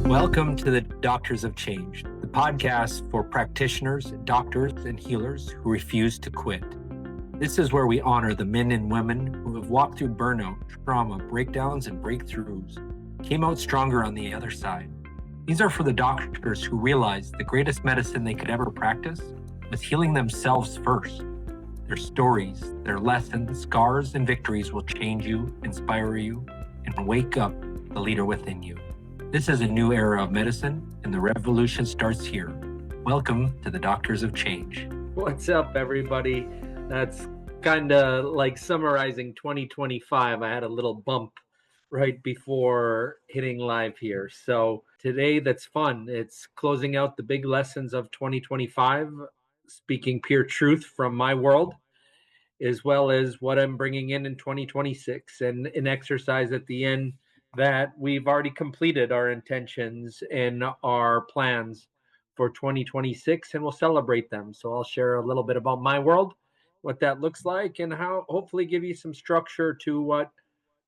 Welcome to the Doctors of Change, the podcast for practitioners, doctors, and healers who refuse to quit. This is where we honor the men and women who have walked through burnout, trauma, breakdowns, and breakthroughs, came out stronger on the other side. These are for the doctors who realized the greatest medicine they could ever practice was healing themselves first. Their stories, their lessons, scars, and victories will change you, inspire you, and wake up the leader within you. This is a new era of medicine, and the revolution starts here. Welcome to the Doctors of Change. What's up, everybody? That's kind of like summarizing 2025. I had a little bump right before hitting live here. So today, that's fun. It's closing out the big lessons of 2025, speaking pure truth from my world, as well as what I'm bringing in 2026, and an exercise at the end that we've already completed our intentions and our plans for 2026, and we'll celebrate them. So I'll share a little bit about my world, what that looks like, and how hopefully give you some structure to what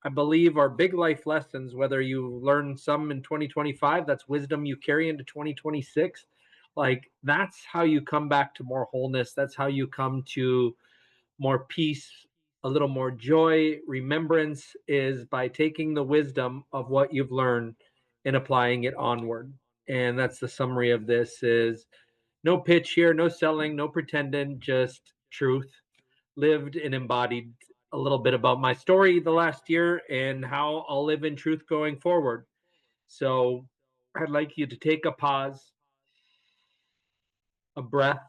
I believe are big life lessons, whether you learn some in 2025, that's wisdom you carry into 2026. Like, that's how you come back to more wholeness. That's how you come to more peace, a little more joy. Remembrance is by taking the wisdom of what you've learned and applying it onward. And that's the summary of this: is no pitch here, no selling, no pretending, just truth lived and embodied. A little bit about my story the last year and how I'll live in truth going forward. So I'd like you to take a pause, a breath,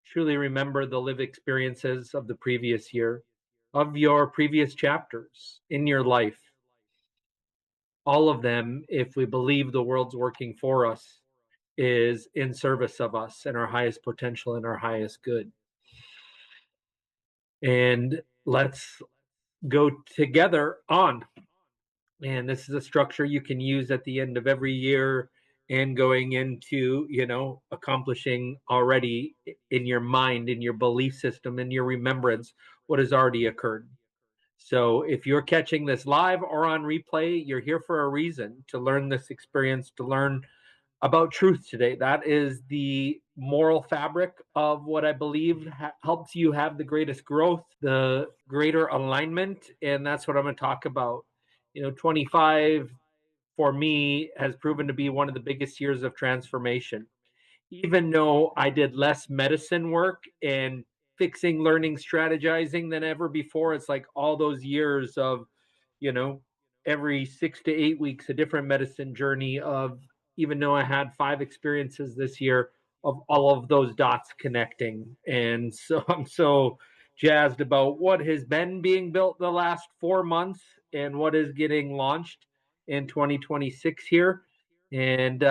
truly remember the lived experiences of the previous year, of your previous chapters in your life. All of them, if we believe the world's working for us, is in service of us and our highest potential and our highest good. And let's go together on. And this is a structure you can use at the end of every year and going into, accomplishing already in your mind, in your belief system, in your remembrance, what has already occurred. So if you're catching this live or on replay, you're here for a reason, to learn this experience, to learn about truth today. That is the moral fabric of what I believe helps you have the greatest growth, the greater alignment. And that's what I'm going to talk about. 25 for me has proven to be one of the biggest years of transformation. Even though I did less medicine work and fixing, learning, strategizing than ever before, it's like all those years of, every 6 to 8 weeks, a different medicine journey of, even though I had 5 experiences this year, of all of those dots connecting. And so I'm so jazzed about what has been being built the last 4 months and what is getting launched in 2026 here. And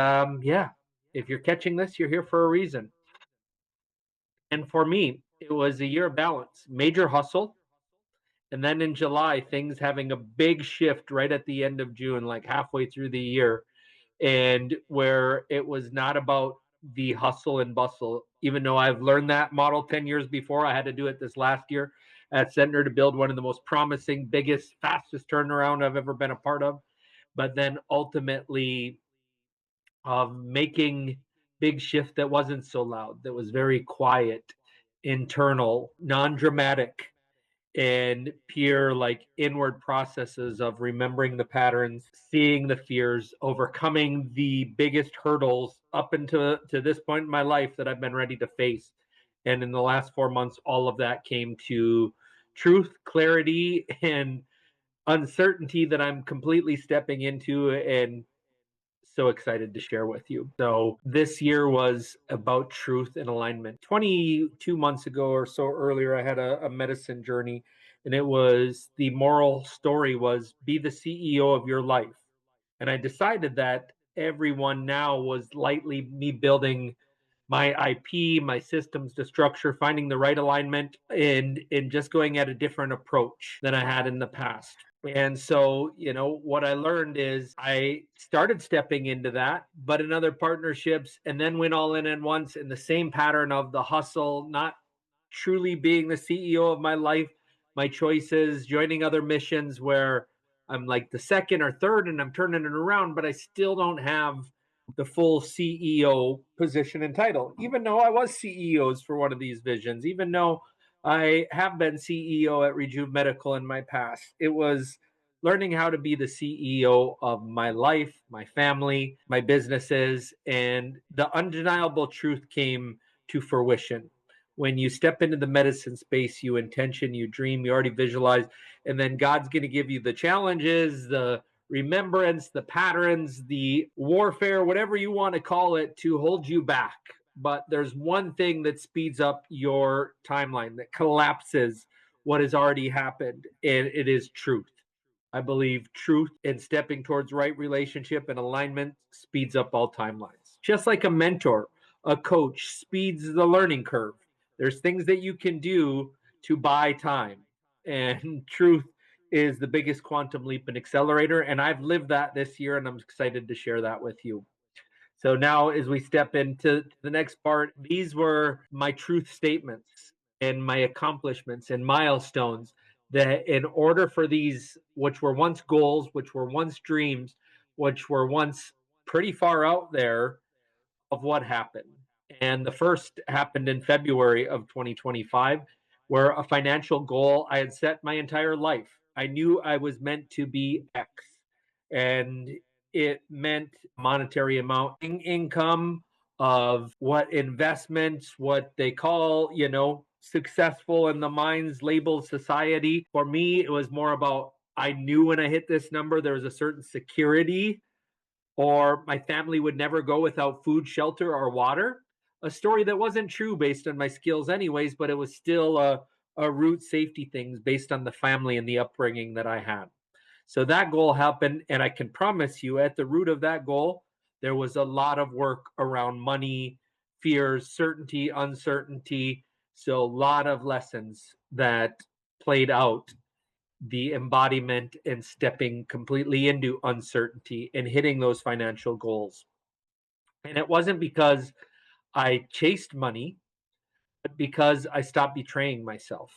if you're catching this, you're here for a reason. And for me, it was a year of balance, major hustle. And then in July, things having a big shift right at the end of June, like halfway through the year, and where it was not about the hustle and bustle. Even though I've learned that model 10 years before, I had to do it this last year at Center to build one of the most promising, biggest, fastest turnaround I've ever been a part of. But then ultimately making big shift that wasn't so loud, that was very quiet, internal, non-dramatic, and pure, like, inward processes of remembering the patterns, seeing the fears, overcoming the biggest hurdles up into this point in my life that I've been ready to face. And in the last 4 months, all of that came to truth, clarity, and uncertainty that I'm completely stepping into, and so excited to share with you. So this year was about truth and alignment. 22 months ago or so earlier, I had a medicine journey, and it was, the moral story was, be the CEO of your life. And I decided that everyone now was lightly me building my IP, my systems to structure, finding the right alignment, and just going at a different approach than I had in the past. And so, what I learned is I started stepping into that, but in other partnerships, and then went all in at once in the same pattern of the hustle, not truly being the CEO of my life, my choices, joining other missions where I'm like the second or third and I'm turning it around, but I still don't have the full CEO position and title, even though I was CEOs for one of these visions, even though I have been CEO at Rejuve Medical in my past. It was learning how to be the CEO of my life, my family, my businesses, and the undeniable truth came to fruition. When you step into the medicine space, you intention, you dream, you already visualize, and then God's going to give you the challenges, the remembrance, the patterns, the warfare, whatever you want to call it, to hold you back. But there's one thing that speeds up your timeline, that collapses what has already happened, and it is truth. I believe truth and stepping towards right relationship and alignment speeds up all timelines. Just like a mentor, a coach speeds the learning curve. There's things that you can do to buy time. And truth is the biggest quantum leap and accelerator. And I've lived that this year, and I'm excited to share that with you. So now, as we step into the next part, these were my truth statements and my accomplishments and milestones, that in order for these, which were once goals, which were once dreams, which were once pretty far out there, of what happened. And the first happened in February of 2025, where a financial goal I had set my entire life. I knew I was meant to be X, and it meant monetary amount, income, of what investments, what they call, successful in the minds labeled society. For me, it was more about, I knew when I hit this number, there was a certain security, or my family would never go without food, shelter, or water. A story that wasn't true based on my skills, anyways, but it was still a root safety things based on the family and the upbringing that I had. So that goal happened, and I can promise you, at the root of that goal, there was a lot of work around money, fears, certainty, uncertainty. So a lot of lessons that played out the embodiment and stepping completely into uncertainty and hitting those financial goals. And it wasn't because I chased money, but because I stopped betraying myself,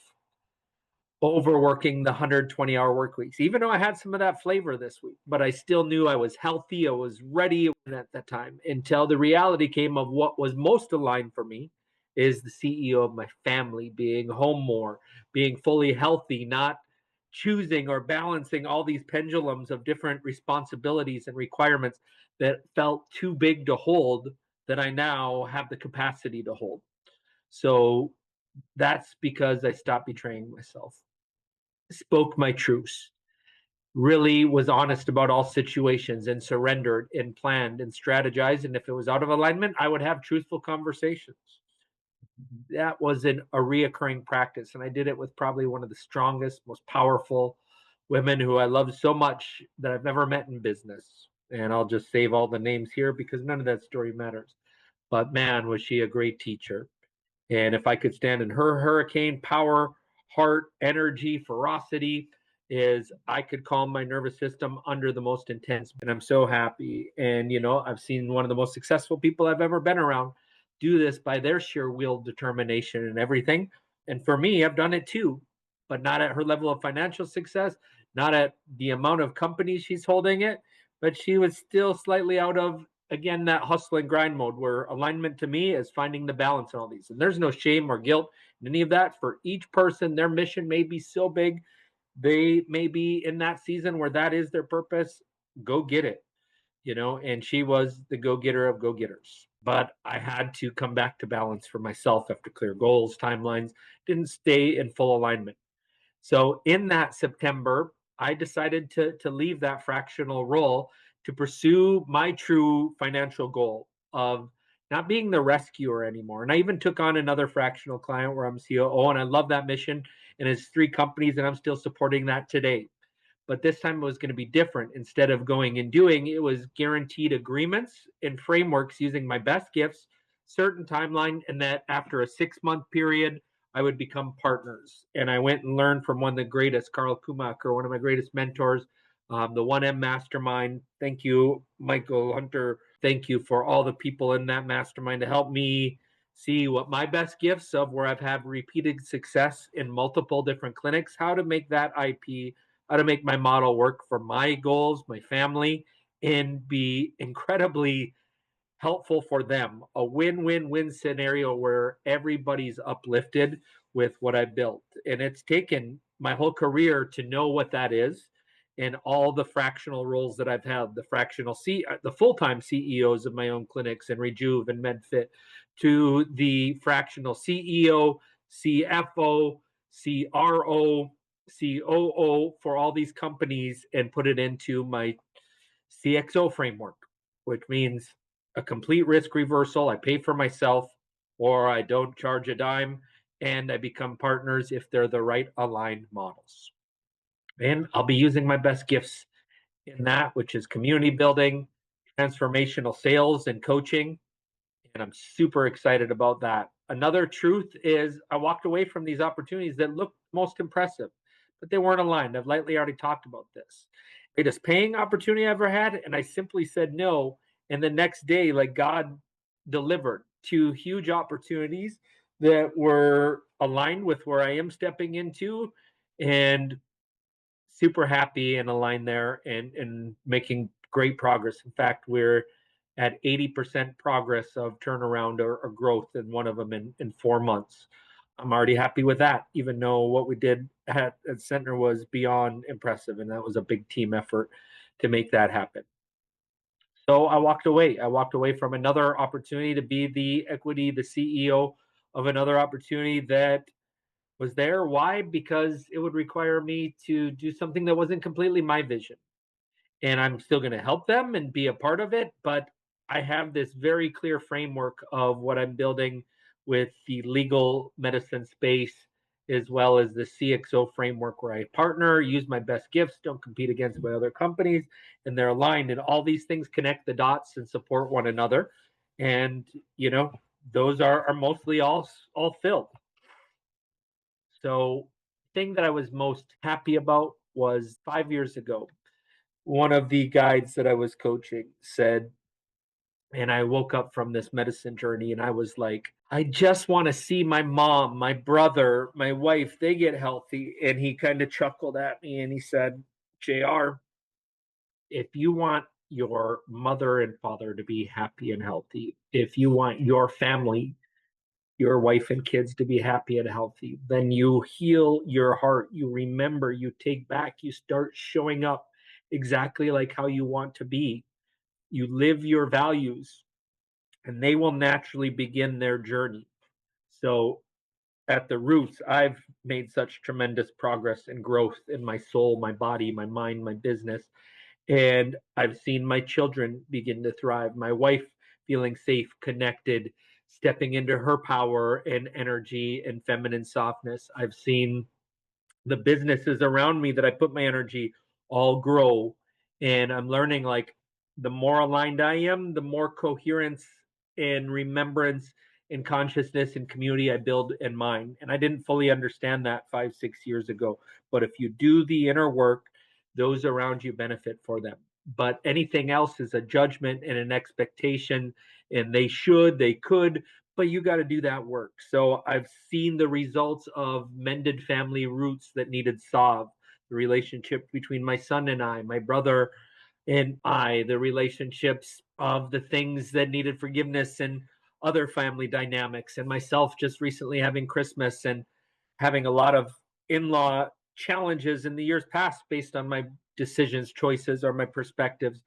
overworking the 120-hour work weeks, even though I had some of that flavor this week. But I still knew I was healthy, I was ready at that time, until the reality came of what was most aligned for me is the CEO of my family, being home more, being fully healthy, not choosing or balancing all these pendulums of different responsibilities and requirements that felt too big to hold, that I now have the capacity to hold. So that's because I stopped betraying myself, spoke my truths, really was honest about all situations, and surrendered and planned and strategized. And if it was out of alignment, I would have truthful conversations. That was a reoccurring practice. And I did it with probably one of the strongest, most powerful women who I love so much that I've never met in business. And I'll just save all the names here because none of that story matters. But man, was she a great teacher. And if I could stand in her hurricane power, heart, energy, ferocity, is I could calm my nervous system under the most intense. And I'm so happy. And, I've seen one of the most successful people I've ever been around do this by their sheer will, determination, and everything. And for me, I've done it too, but not at her level of financial success, not at the amount of companies she's holding it, but she was still slightly out of, again, that hustle and grind mode, where alignment to me is finding the balance in all these. And there's no shame or guilt in any of that. For each person, their mission may be so big, they may be in that season where that is their purpose. Go get it, and she was the go-getter of go-getters. But I had to come back to balance for myself after clear goals, timelines, didn't stay in full alignment. So in that September, I decided to leave that fractional role to pursue my true financial goal of not being the rescuer anymore. And I even took on another fractional client where I'm COO, and I love that mission. And it's 3 companies, and I'm still supporting that today. But this time it was going to be different. Instead of going and doing, it was guaranteed agreements and frameworks using my best gifts, certain timeline, and that after a 6-month period, I would become partners. And I went and learned from one of the greatest, Carl Kumacher, one of my greatest mentors, the 1M Mastermind. Thank you, Michael Hunter. Thank you for all the people in that mastermind to help me see what my best gifts of where I've had repeated success in multiple different clinics, how to make that IP how to make my model work for my goals, my family, and be incredibly helpful for them. A win-win-win scenario where everybody's uplifted with what I built. And it's taken my whole career to know what that is, and all the fractional roles that I've had, the full-time CEOs of my own clinics and Rejuve and MedFit, to the fractional CEO, CFO, CRO, COO for all these companies, and put it into my CXO framework, which means a complete risk reversal. I pay for myself, or I don't charge a dime, and I become partners if they're the right aligned models. And I'll be using my best gifts in that, which is community building, transformational sales, and coaching. And I'm super excited about that. Another truth is I walked away from these opportunities that looked most impressive, but they weren't aligned. I've lightly already talked about this. Greatest paying opportunity I ever had, and I simply said no. And the next day, like, God delivered two huge opportunities that were aligned with where I am stepping into, and super happy and aligned there, and making great progress. In fact, we're at 80% progress of turnaround or growth in one of them in 4 months. I'm already happy with that, even though what we did at Center was beyond impressive, and that was a big team effort to make that happen. So I walked away. I walked away from another opportunity to be the CEO of another opportunity that was there. Why? Because it would require me to do something that wasn't completely my vision. And I'm still going to help them and be a part of it, but I have this very clear framework of what I'm building with the legal medicine space, as well as the CXO framework, where I partner, use my best gifts, don't compete against my other companies, and they're aligned. And all these things connect the dots and support one another. And, those are mostly all filled. So, the thing that I was most happy about was 5 years ago, one of the guides that I was coaching said, and I woke up from this medicine journey and I was like, I just want to see my mom, my brother, my wife, they get healthy. And he kind of chuckled at me and he said, JR, if you want your mother and father to be happy and healthy, if you want your family, your wife and kids to be happy and healthy, then you heal your heart, you remember, you take back, you start showing up exactly like how you want to be. You live your values, and they will naturally begin their journey. So, at the roots, I've made such tremendous progress and growth in my soul, my body, my mind, my business. And I've seen my children begin to thrive, my wife feeling safe, connected, stepping into her power and energy and feminine softness. I've seen the businesses around me that I put my energy all grow. And I'm learning, like, the more aligned I am, the more coherence and remembrance and consciousness and community I build in mine. And I didn't fully understand that 5, 6 years ago. But if you do the inner work, those around you benefit for them. But anything else is a judgment and an expectation, and they could, but you got to do that work. So I've seen the results of mended family roots that needed solved. The relationship between my son and I, my brother and I, the relationships of the things that needed forgiveness and other family dynamics, and myself just recently having Christmas and having a lot of in-law challenges in the years past based on my decisions, choices, or my perspectives,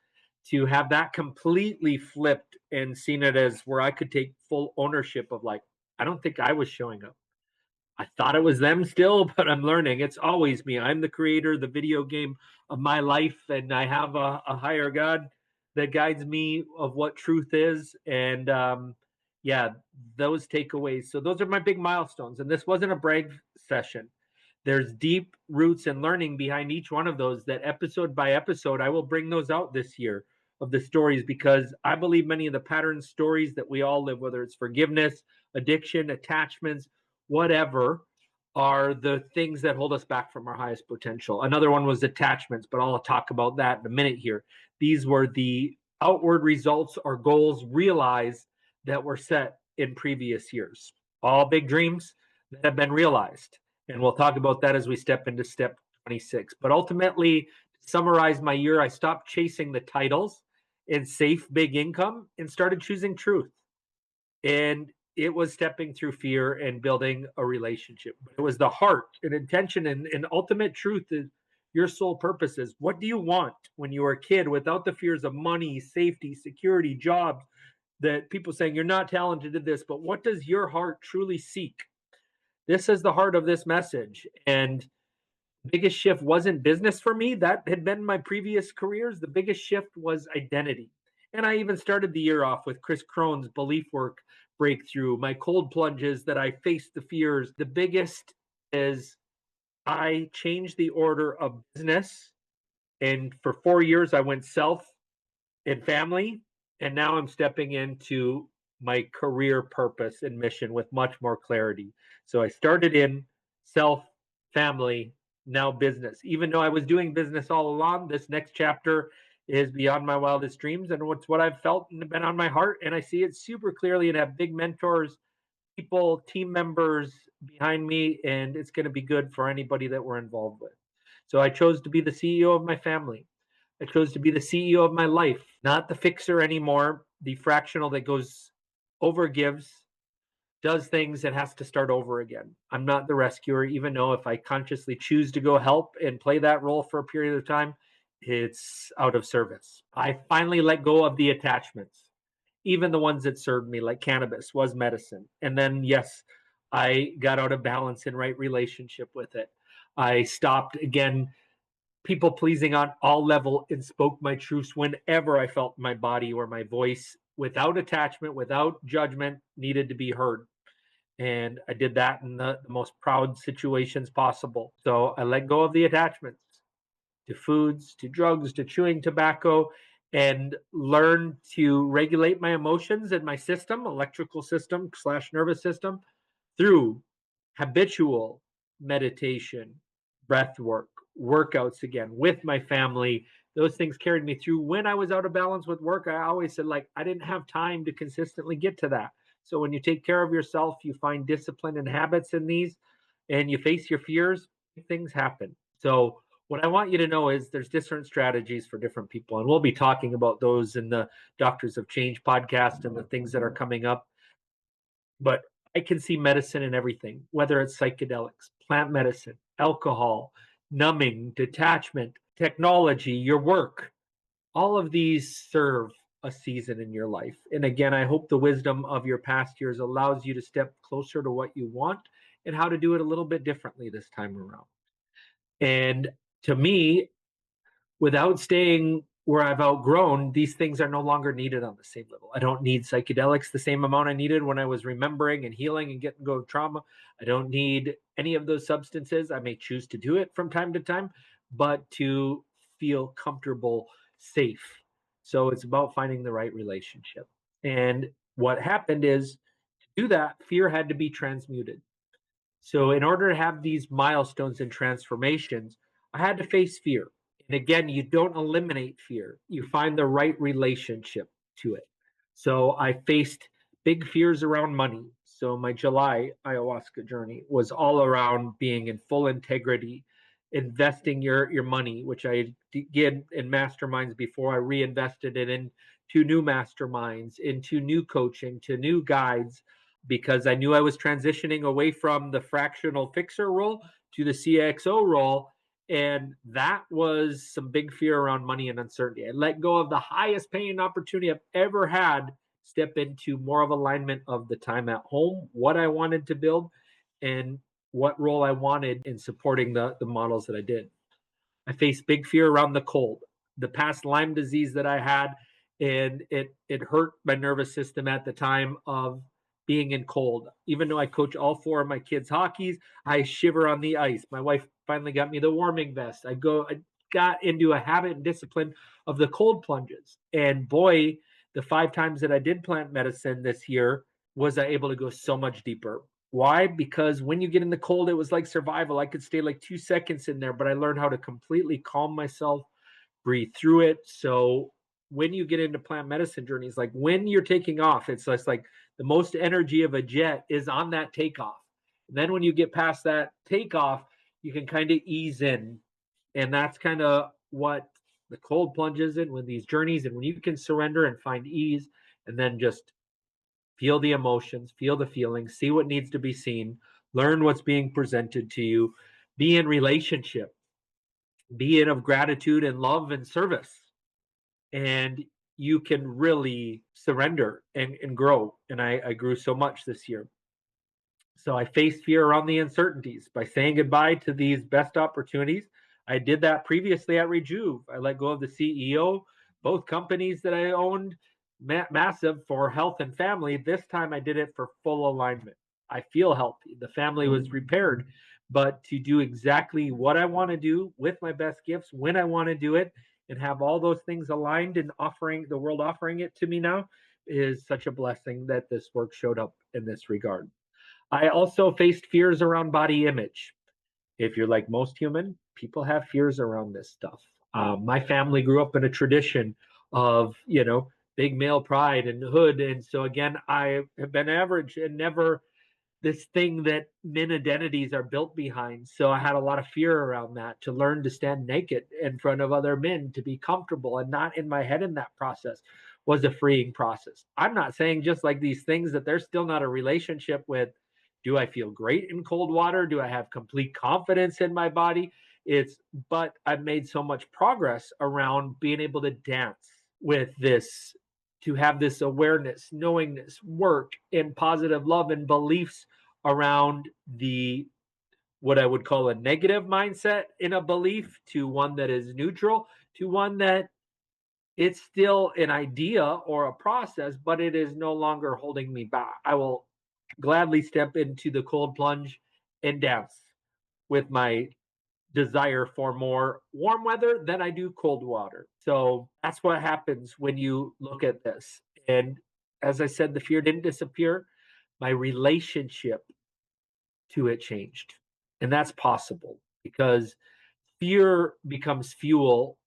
to have that completely flipped and seen it as where I could take full ownership of, like, I don't think I was showing up. I thought it was them still, but I'm learning it's always me. I'm the creator, the video game of my life, and I have a higher God that guides me of what truth is. And yeah, those takeaways. So those are my big milestones. And this wasn't a brag session. There's deep roots and learning behind each one of those, that episode by episode, I will bring those out this year of the stories, because I believe many of the pattern stories that we all live, whether it's forgiveness, addiction, attachments, whatever, are the things that hold us back from our highest potential. Another one was attachments, but I'll talk about that in a minute here. These were the outward results or goals realized that were set in previous years. All big dreams that have been realized. And we'll talk about that as we step into step 26. But ultimately, to summarize my year, I stopped chasing the titles and safe big income and started choosing truth. And it was stepping through fear and building a relationship. It was the heart and intention and ultimate truth is your sole purpose is what do you want when you were a kid without the fears of money, safety, security, jobs, that people saying you're not talented at this, but what does your heart truly seek? This is the heart of this message. And the biggest shift wasn't business for me. That had been my previous careers. The biggest shift was identity. And I even started the year off with Chris Crohn's belief work breakthrough, my cold plunges that I faced the fears. The biggest is I changed the order of business. And for 4 years, I went self and family. And now I'm stepping into my career purpose and mission with much more clarity. So I started in self, family, now business. Even though I was doing business all along, this next chapter is beyond my wildest dreams and it's what I've felt and been on my heart. And I see it super clearly and have big mentors, people, team members behind me, and it's going to be good for anybody that we're involved with. So I chose to be the CEO of my family. I chose to be the CEO of my life, not the fixer anymore, the fractional that goes over gives, does things and has to start over again. I'm not the rescuer, even though if I consciously choose to go help and play that role for a period of time, it's out of service. I finally let go of the attachments, even the ones that served me, like cannabis was medicine. And then, yes, I got out of balance and right relationship with it. I stopped again people pleasing on all level and spoke my truths whenever I felt my body or my voice without attachment, without judgment, needed to be heard. And I did that in the most proud situations possible. So I let go of the attachments to foods, to drugs, to chewing tobacco, and learned to regulate my emotions and my system, electrical system / nervous system, through habitual meditation, breath work, workouts again with my family. Those things carried me through. When I was out of balance with work, I always said, like, I didn't have time to consistently get to that. So when you take care of yourself, you find discipline and habits in these, and you face your fears, things happen. So what I want you to know is there's different strategies for different people. And we'll be talking about those in the Doctors of Change podcast and the things that are coming up. But I can see medicine in everything, whether it's psychedelics, plant medicine, alcohol, numbing, detachment, technology, your work. All of these serve a season in your life. And again, I hope the wisdom of your past years allows you to step closer to what you want and how to do it a little bit differently this time around. And to me, without staying where I've outgrown, these things are no longer needed on the same level. I don't need psychedelics the same amount I needed when I was remembering and healing and getting go of trauma. I don't need any of those substances. I may choose to do it from time to time, but to feel comfortable, safe. So it's about finding the right relationship. And what happened is to do that, fear had to be transmuted. So in order to have these milestones and transformations, I had to face fear. And again, you don't eliminate fear, you find the right relationship to it. So I faced big fears around money. So my July ayahuasca journey was all around being in full integrity, investing your money, which I did in masterminds before. I reinvested it into new masterminds, into new coaching, to new guides, because I knew I was transitioning away from the fractional fixer role to the CXO role. And that was some big fear around money and uncertainty. I let go of the highest paying opportunity I've ever had, step into more of alignment of the time at home, what I wanted to build, and what role I wanted in supporting the models that I did. I faced big fear around the cold, the past Lyme disease that I had, and it hurt my nervous system at the time of being in cold. Even though I coach all 4 of my kids' hockeys, I shiver on the ice. My wife finally got me the warming vest. I got into a habit and discipline of the cold plunges. And boy, the 5 times that I did plant medicine this year, was I able to go so much deeper. Why? Because when you get in the cold, it was like survival. I could stay like 2 seconds in there, but I learned how to completely calm myself, breathe through it. So when you get into plant medicine journeys, like when you're taking off, it's just like the most energy of a jet is on that takeoff. And then when you get past that takeoff, you can kind of ease in And that's kind of what the cold plunge is in, when these journeys, and when you can surrender and find ease, and then just feel the emotions, feel the feelings, see what needs to be seen, learn what's being presented to you, be in relationship, be in of gratitude and love and service. And you can really surrender and grow. And I grew so much this year. So I faced fear around the uncertainties by saying goodbye to these best opportunities. I did that previously at Rejuve. I let go of the CEO, both companies that I owned, massive for health and family. This time I did it for full alignment. I feel healthy. The family was repaired, but to do exactly what I want to do with my best gifts when I want to do it, and have all those things aligned and offering the world offering it to me now, is such a blessing that this work showed up in this regard. I also faced fears around body image. If you're like most human, people have fears around this stuff. My family grew up in a tradition of, big male pride and hood. And so, again, I have been average and never this thing that men identities are built behind. So I had a lot of fear around that, to learn to stand naked in front of other men, to be comfortable and not in my head in that process, was a freeing process. I'm not saying, just like these things, that there's still not a relationship with, do I feel great in cold water? Do I have complete confidence in my body? But I've made so much progress around being able to dance with this, to have this awareness, knowingness, work, and positive love and beliefs around the, what I would call a negative mindset in a belief, to one that is neutral, to one that it's still an idea or a process, but it is no longer holding me back. I will gladly step into the cold plunge and dance with my desire for more warm weather than I do cold water. So that's what happens when you look at this. And as I said, the fear didn't disappear. My relationship to it changed. And that's possible, because fear becomes fuel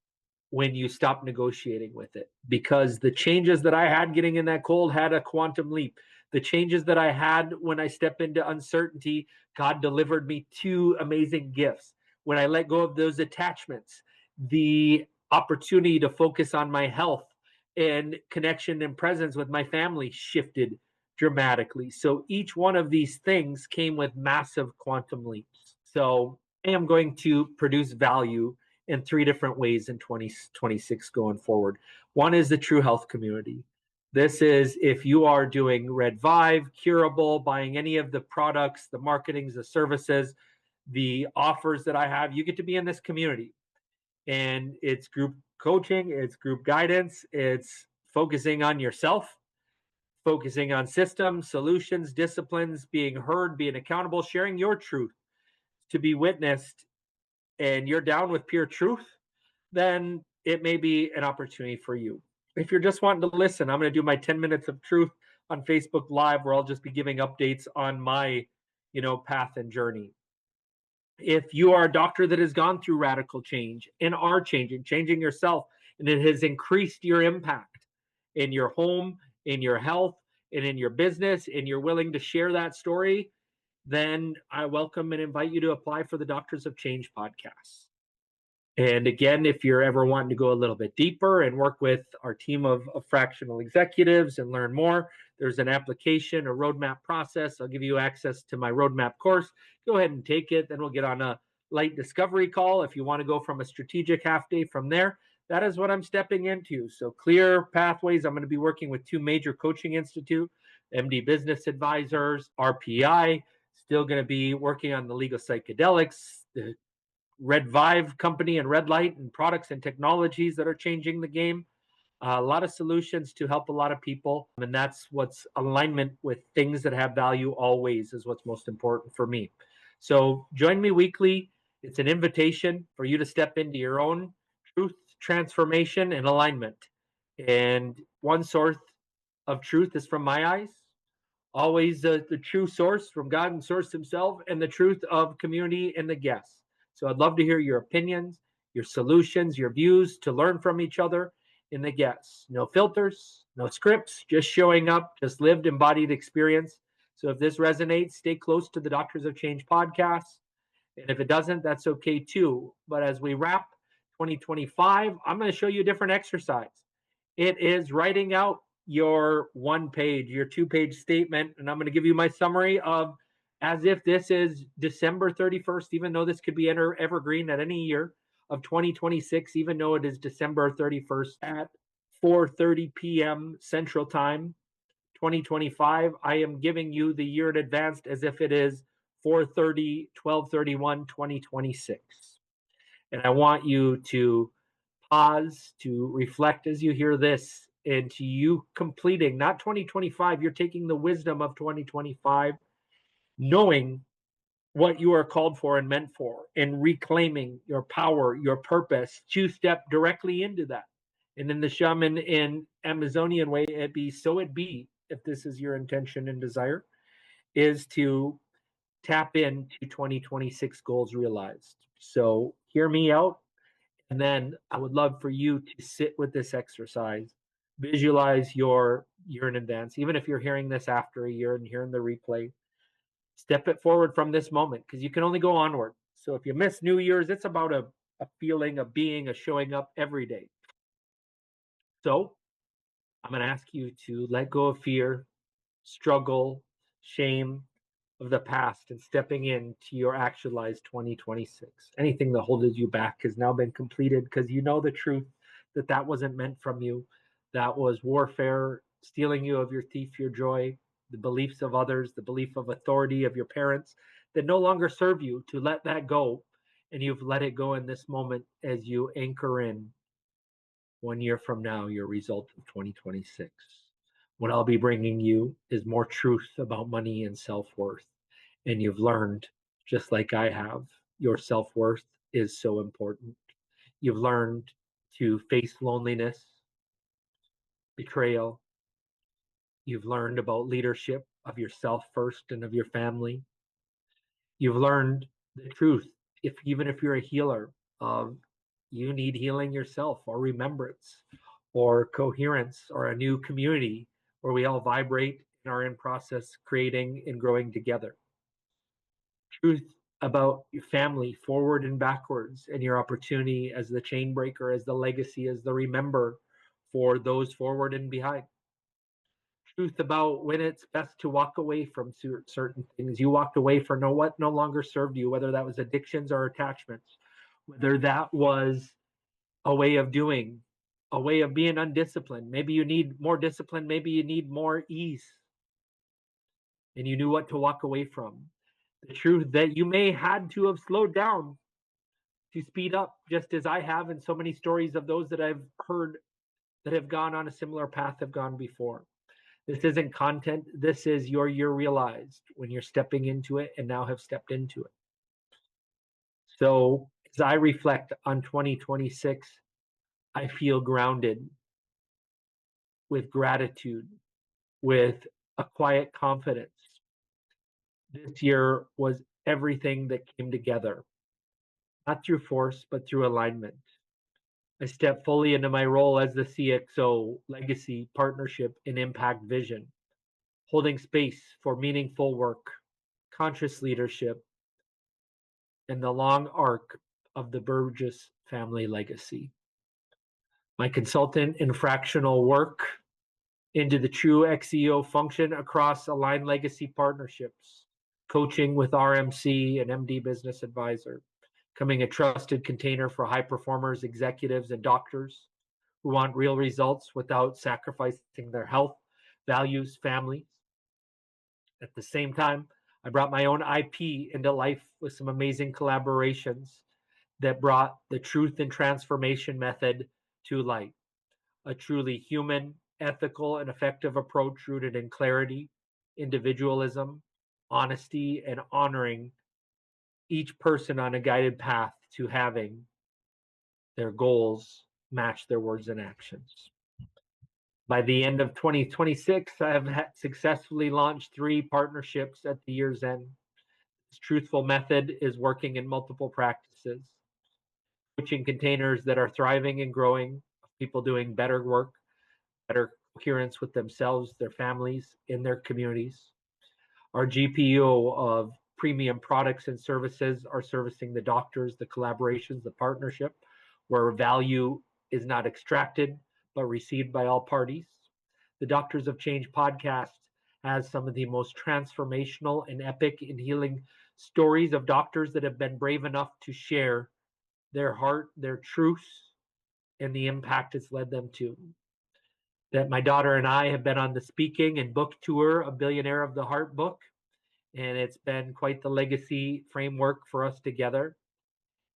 when you stop negotiating with it. Because the changes that I had getting in that cold had a quantum leap. The changes that I had when I step into uncertainty, God delivered me two amazing gifts. When I let go of those attachments, the opportunity to focus on my health and connection and presence with my family shifted dramatically. So each one of these things came with massive quantum leaps. So I am going to produce value in three different ways in 2026 going forward. One is the True Health community. This is if you are doing Red Vive, Curable, buying any of the products, the marketings, the services, the offers that I have, you get to be in this community. And it's group coaching, it's group guidance, it's focusing on yourself, focusing on systems, solutions, disciplines, being heard, being accountable, sharing your truth to be witnessed, and you're down with pure truth, then it may be an opportunity for you. If you're just wanting to listen, I'm going to do my 10 minutes of truth on Facebook Live, where I'll just be giving updates on my, path and journey. If you are a doctor that has gone through radical change and are changing yourself, and it has increased your impact in your home, in your health, and in your business, and you're willing to share that story, then I welcome and invite you to apply for the Doctors of Change podcast. And again, if you're ever wanting to go a little bit deeper and work with our team of fractional executives and learn more, there's an application, a roadmap process. I'll give you access to my roadmap course. Go ahead and take it. Then we'll get on a light discovery call. If you want to go from a strategic half day from there, that is what I'm stepping into. So clear pathways. I'm going to be working with two major coaching institute, MD Business Advisors, RPI, still going to be working on the legal psychedelics, the Red Vive company and Red Light, and products and technologies that are changing the game. A lot of solutions to help a lot of people. And that's what's alignment with things that have value always is what's most important for me. So join me weekly. It's an invitation for you to step into your own truth, transformation, and alignment. And one source of truth is from my eyes, always the true source from God and source himself, and the truth of community and the guests. So I'd love to hear your opinions, your solutions, your views, to learn from each other in the guests. No filters, no scripts, just showing up, just lived, embodied experience. So if this resonates, stay close to the Doctors of Change podcast. And if it doesn't, that's okay too. But as we wrap 2025, I'm going to show you a different exercise. It is writing out your 1 page, your 2 page statement. And I'm going to give you my summary of as if this is December 31st, even though this could be evergreen at any year of 2026, even though it is December 31st at 4:30 p.m. Central Time, 2025. I am giving you the year in advance as if it is 4:30, 12/31, 2026. And I want you to pause, to reflect as you hear this, and to you completing not 2025, you're taking the wisdom of 2025, knowing what you are called for and meant for, and reclaiming your power, your purpose, to step directly into that. And in the shaman and Amazonian way, it be so it be, if this is your intention and desire, is to tap into 2026 goals realized. So hear me out. And then I would love for you to sit with this exercise, visualize your year in advance, even if you're hearing this after a year and hearing the replay. Step it forward from this moment because you can only go onward. So if you miss New Year's, it's about a feeling, a being, a showing up every day. So I'm going to ask you to let go of fear, struggle, shame of the past, and stepping into your actualized 2026. Anything that holded you back has now been completed because you know the truth that that wasn't meant from you. That was warfare, stealing you of your thief, your joy, the beliefs of others, the belief of authority of your parents that no longer serve you, to let that go. And you've let it go in this moment as you anchor in 1 year from now, your result of 2026. What I'll be bringing you is more truth about money and self worth. And you've learned, just like I have, your self worth is so important. You've learned to face loneliness, betrayal. You've learned about leadership of yourself first and of your family. You've learned the truth, if even if you're a healer, of you need healing yourself, or remembrance, or coherence, or a new community where we all vibrate and are in process creating and growing together. Truth about your family, forward and backwards, and your opportunity as the chain breaker, as the legacy, as the remember for those forward and behind. Truth about when it's best to walk away from certain things. You walked away for what no longer served you, whether that was addictions or attachments, whether that was a way of doing, a way of being undisciplined. Maybe you need more discipline, maybe you need more ease. And you knew what to walk away from. The truth that you may had to have slowed down to speed up, just as I have, and so many stories of those that I've heard that have gone on a similar path have gone before. This isn't content. This is your year realized when you're stepping into it and now have stepped into it. So as I reflect on 2026, I feel grounded with gratitude, with a quiet confidence. This year was everything that came together, not through force, but through alignment. I stepped fully into my role as the CXO, legacy, partnership, and impact vision, holding space for meaningful work, conscious leadership, and the long arc of the Burgess family legacy. My consultant and fractional work into the true XEO function across aligned legacy partnerships, coaching with RMC and MD Business Advisor, becoming a trusted container for high performers, executives, and doctors who want real results without sacrificing their health, values, families. At the same time, I brought my own IP into life with some amazing collaborations that brought the truth and transformation method to light. A truly human, ethical, and effective approach rooted in clarity, individualism, honesty, and honoring each person on a guided path to having their goals match their words and actions. By the end of 2026, I have successfully launched 3 partnerships at the year's end. This truthful method is working in multiple practices, coaching containers that are thriving and growing, people doing better work, better coherence with themselves, their families, in their communities. Our GPO of premium products and services are servicing the doctors, the collaborations, the partnership, where value is not extracted but received by all parties. The Doctors of Change podcast has some of the most transformational and epic and healing stories of doctors that have been brave enough to share their heart, their truths, and the impact it's led them to. That my daughter and I have been on the speaking and book tour of Billionaire of the Heart book, and it's been quite the legacy framework for us together.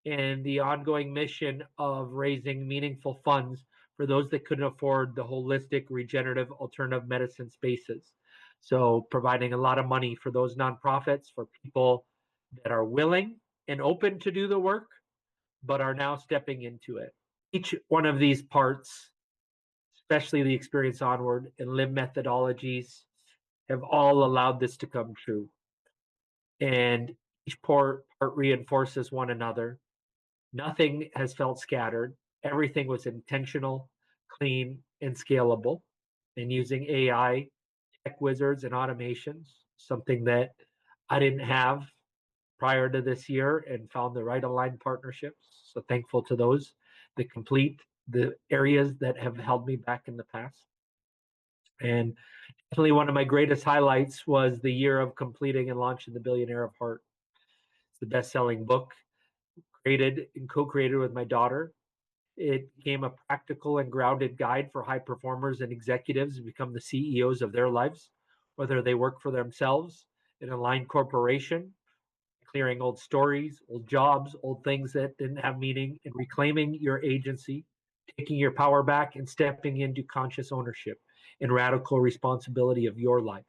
And the ongoing mission of raising meaningful funds for those that couldn't afford the holistic, regenerative, alternative medicine spaces. So, providing a lot of money for those nonprofits, for people that are willing and open to do the work, but are now stepping into it. Each one of these parts, especially the Experience Onward and live methodologies, have all allowed this to come true. And each part reinforces one another. Nothing has felt scattered. Everything was intentional, clean, and scalable. And using AI, tech wizards, and automations, something that I didn't have prior to this year, and found the right aligned partnerships. So thankful to those that complete the areas that have held me back in the past. And definitely one of my greatest highlights was the year of completing and launching The Billionaire of Heart. It's the best-selling book, created and co-created with my daughter. It became a practical and grounded guide for high performers and executives to become the CEOs of their lives, whether they work for themselves in an aligned corporation, clearing old stories, old jobs, old things that didn't have meaning, and reclaiming your agency, taking your power back, and stepping into conscious ownership and radical responsibility of your life.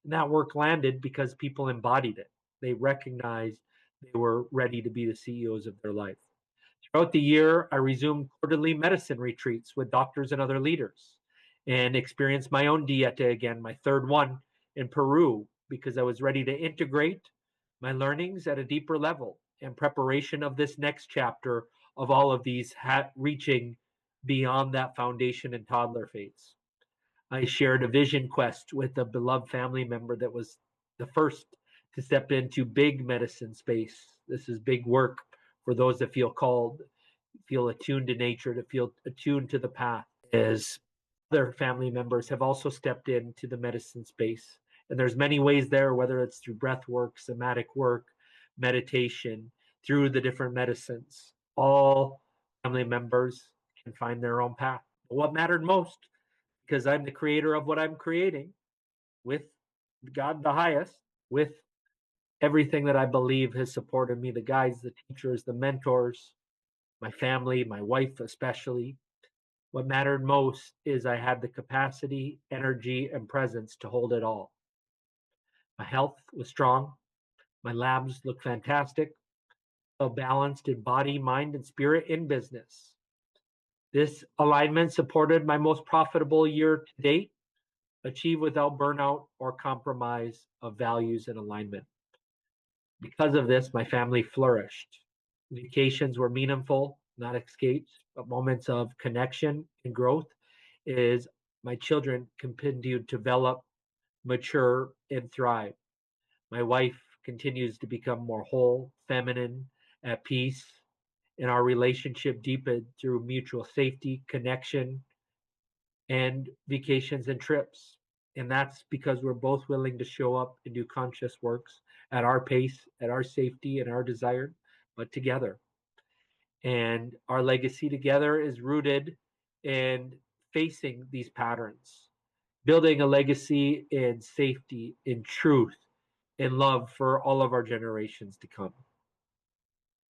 And that work landed because people embodied it. They recognized they were ready to be the CEOs of their life. Throughout the year, I resumed quarterly medicine retreats with doctors and other leaders, and experienced my own dieta again, my third one in Peru, because I was ready to integrate my learnings at a deeper level in preparation of this next chapter of all of these reaching beyond that foundation and toddler phase. I shared a vision quest with a beloved family member that was the first to step into big medicine space. This is big work for those that feel called, feel attuned to nature, to feel attuned to the path. As other family members have also stepped into the medicine space. And there's many ways there, whether it's through breath work, somatic work, meditation, through the different medicines. All family members can find their own path. But what mattered most, because I'm the creator of what I'm creating with God the highest, with everything that I believe has supported me, the guides, the teachers, the mentors, my family, my wife especially. What mattered most is I had the capacity, energy, and presence to hold it all. My health was strong. My labs looked fantastic. Well balanced in body, mind, and spirit in business. This alignment supported my most profitable year to date, achieved without burnout or compromise of values and alignment. Because of this, my family flourished. Vacations were meaningful, not escapes, but moments of connection and growth. Is my children continued to develop, mature, and thrive. My wife continues to become more whole, feminine, at peace, and our relationship deepened through mutual safety, connection, and vacations and trips. And that's because we're both willing to show up and do conscious works at our pace, at our safety, and our desire, but together. And our legacy together is rooted in facing these patterns, building a legacy in safety, in truth, in love for all of our generations to come.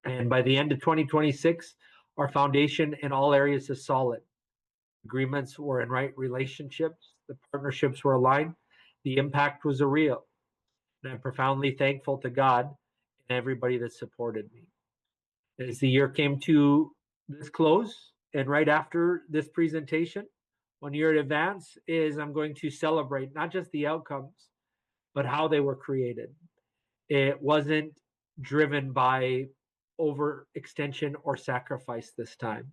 And by the end of 2026, our foundation in all areas is solid. Agreements were in right relationships, the partnerships were aligned, the impact was real. And I'm profoundly thankful to God and everybody that supported me. As the year came to this close, and right after this presentation, 1 year in advance, is I'm going to celebrate not just the outcomes, but how they were created. It wasn't driven by overextension or sacrifice this time.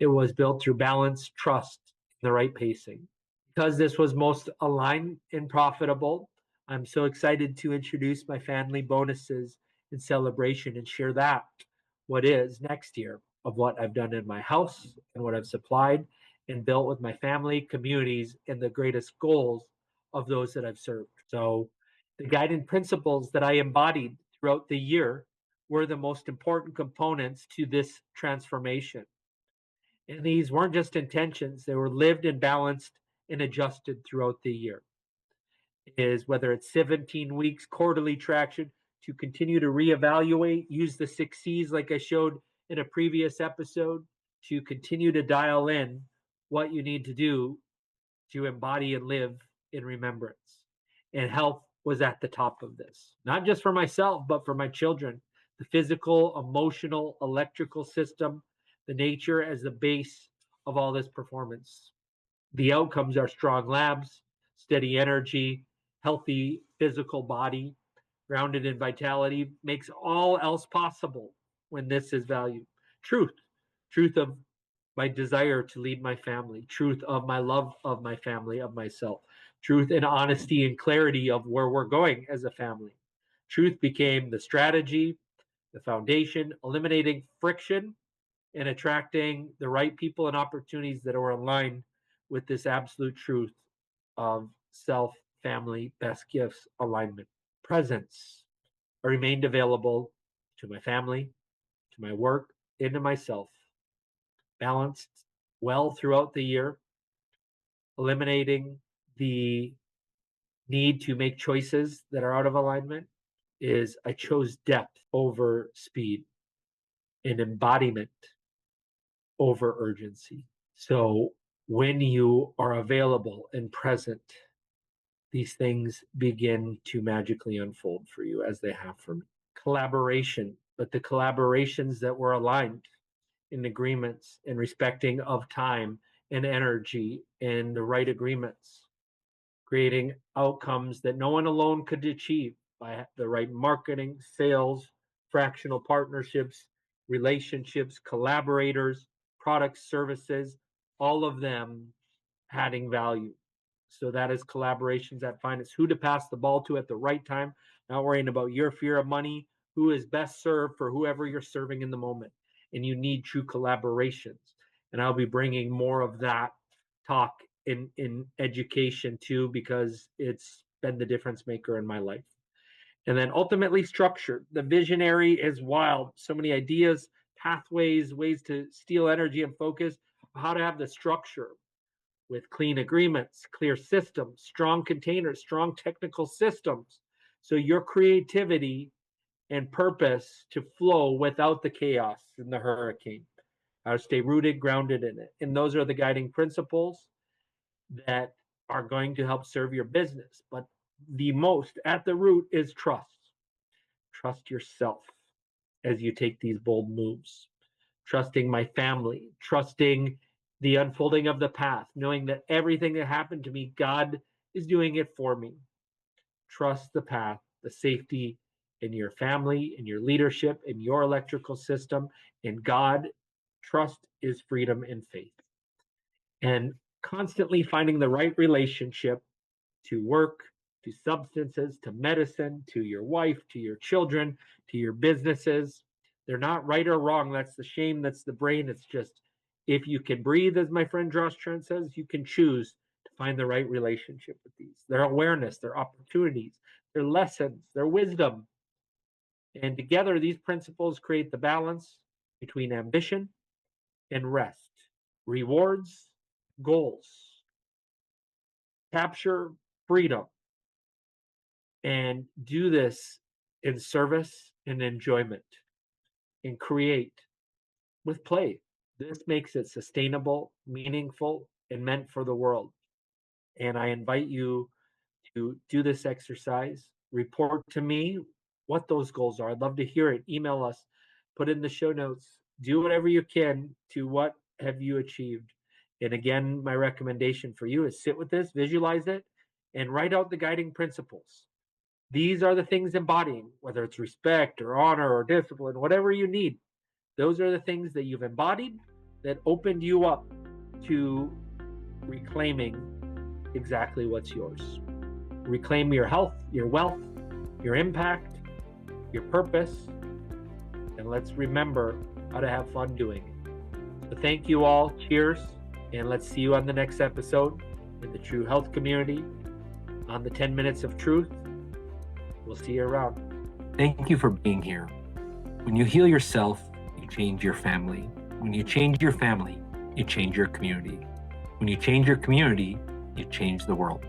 It was built through balance, trust, and the right pacing. Because this was most aligned and profitable, I'm so excited to introduce my family bonuses and celebration and share that what is next year of what I've done in my house and what I've supplied and built with my family, communities, and the greatest goals of those that I've served. So the guiding principles that I embodied throughout the year were the most important components to this transformation. And these weren't just intentions, they were lived and balanced and adjusted throughout the year. Is whether it's 17 weeks quarterly traction to continue to reevaluate, use the 6 C's like I showed in a previous episode to continue to dial in what you need to do to embody and live in remembrance. And health was at the top of this, not just for myself, but for my children. The physical, emotional, electrical system, the nature as the base of all this performance. The outcomes are strong labs, steady energy, healthy physical body, grounded in vitality, makes all else possible when this is valued. Truth of my desire to lead my family, truth of my love of my family, of myself, truth and honesty and clarity of where we're going as a family. Truth became the strategy, the foundation, eliminating friction and attracting the right people and opportunities that are aligned with this absolute truth of self, family, best gifts, alignment. Presence. I remained available to my family, to my work, and to myself. Balanced well throughout the year, eliminating the need to make choices that are out of alignment. Is I chose depth over speed and embodiment over urgency. So when you are available and present, these things begin to magically unfold for you as they have for me. Collaboration, but the collaborations that were aligned in agreements and respecting of time and energy and the right agreements, creating outcomes that no one alone could achieve by the right marketing, sales, fractional partnerships, relationships, collaborators, products, services, all of them adding value. So that is collaborations at finest. Who to pass the ball to at the right time, not worrying about your fear of money, who is best served for whoever you're serving in the moment. And you need true collaborations. And I'll be bringing more of that talk in education too, because it's been the difference maker in my life. And then ultimately structure. The visionary is wild. So many ideas, pathways, ways to steal energy and focus, how to have the structure with clean agreements, clear systems, strong containers, strong technical systems. So your creativity and purpose to flow without the chaos and the hurricane. How to stay rooted, grounded in it. And those are the guiding principles that are going to help serve your business. But the most at the root is trust. Trust yourself as you take these bold moves. Trusting my family, trusting the unfolding of the path, knowing that everything that happened to me, God is doing it for me. Trust the path, the safety in your family, in your leadership, in your electrical system, in God. Trust is freedom and faith. And constantly finding the right relationship to work, to substances, to medicine, to your wife, to your children, to your businesses. They're not right or wrong. That's the shame. That's the brain. It's just if you can breathe, as my friend Josh Trent says, you can choose to find the right relationship with these. Their awareness, their opportunities, their lessons, their wisdom. And together, these principles create the balance between ambition and rest, rewards, goals, capture freedom, and do this in service and enjoyment and create with play. This makes it sustainable, meaningful, and meant for the world. And I invite you to do this exercise, report to me what those goals are. I'd love to hear it. Email us, put in the show notes, do whatever you can to what have you achieved. And again, my recommendation for you is sit with this, visualize it, and write out the guiding principles. These are the things embodying, whether it's respect or honor or discipline, whatever you need. Those are the things that you've embodied that opened you up to reclaiming exactly what's yours. reclaim your health, your wealth, your impact, your purpose, and let's remember how to have fun doing it. So thank you all. Cheers. And let's see you on the next episode in the True Health community on the 10 Minutes of Truth. We'll see you around. Thank you for being here. When you heal yourself, you change your family. When you change your family, you change your community. When you change your community, you change the world.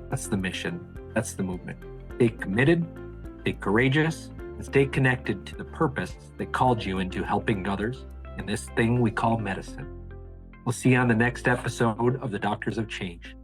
That's the mission. That's the movement. Stay committed, stay courageous, and stay connected to the purpose that called you into helping others in this thing we call medicine. We'll see you on the next episode of the Doctors of Change.